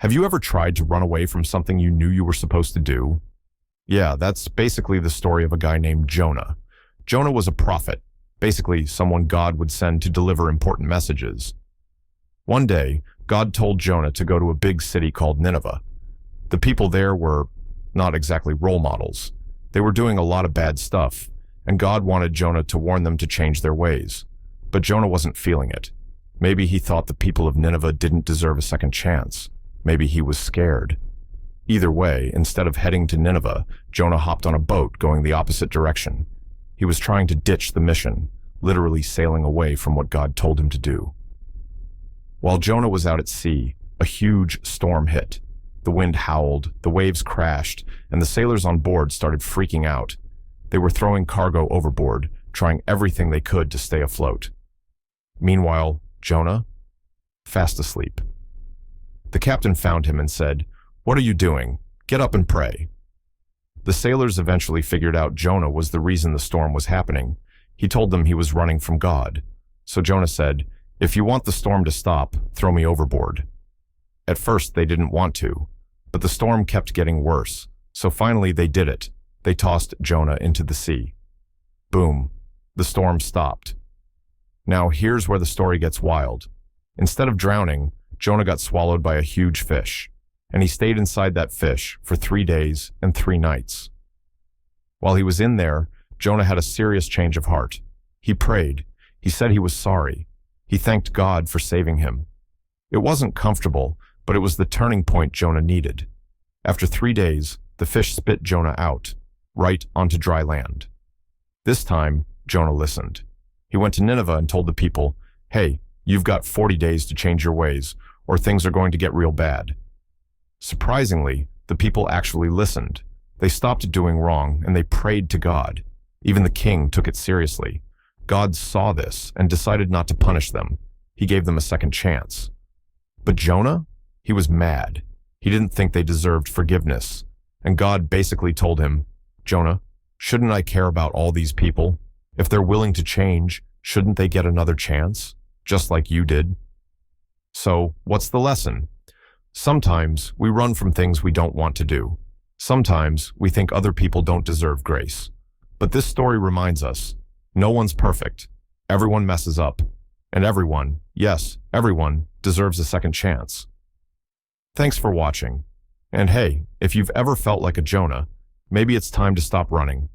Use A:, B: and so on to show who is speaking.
A: Have you ever tried to run away from something you knew you were supposed to do? Yeah, that's basically the story of a guy named Jonah. Jonah was a prophet, basically someone God would send to deliver important messages. One day, God told Jonah to go to a big city called Nineveh. The people there were not exactly role models. They were doing a lot of bad stuff, and God wanted Jonah to warn them to change their ways. But Jonah wasn't feeling it. Maybe he thought the people of Nineveh didn't deserve a second chance. Maybe he was scared. Either way, instead of heading to Nineveh, Jonah hopped on a boat going the opposite direction. He was trying to ditch the mission, literally sailing away from what God told him to do. While Jonah was out at sea, a huge storm hit. The wind howled, the waves crashed, and the sailors on board started freaking out. They were throwing cargo overboard, trying everything they could to stay afloat. Meanwhile, Jonah? Fast asleep. The captain found him and said, "What are you doing? Get up and pray." The sailors eventually figured out Jonah was the reason the storm was happening. He told them he was running from God. So Jonah said, "If you want the storm to stop, throw me overboard." At first, they didn't want to, but the storm kept getting worse. So finally, they did it. They tossed Jonah into the sea. Boom. The storm stopped. Now here's where the story gets wild. Instead of drowning, Jonah got swallowed by a huge fish, and he stayed inside that fish for 3 days and 3 nights. While he was in there, Jonah had a serious change of heart. He prayed. He said he was sorry. He thanked God for saving him. It wasn't comfortable, but it was the turning point Jonah needed. After 3 days, the fish spit Jonah out, right onto dry land. This time, Jonah listened. He went to Nineveh and told the people, "Hey, you've got 40 days to change your ways, or things are going to get real bad." Surprisingly, the people actually listened. They stopped doing wrong and they prayed to God. Even the king took it seriously. God saw this and decided not to punish them. He gave them a second chance. But Jonah? He was mad. He didn't think they deserved forgiveness. And God basically told him, "Jonah, shouldn't I care about all these people? If they're willing to change, shouldn't they get another chance? Just like you did?" So, what's the lesson? Sometimes we run from things we don't want to do. Sometimes we think other people don't deserve grace. But this story reminds us, no one's perfect. Everyone messes up. And everyone, yes, everyone, deserves a second chance. Thanks for watching. And hey, if you've ever felt like a Jonah, maybe it's time to stop running.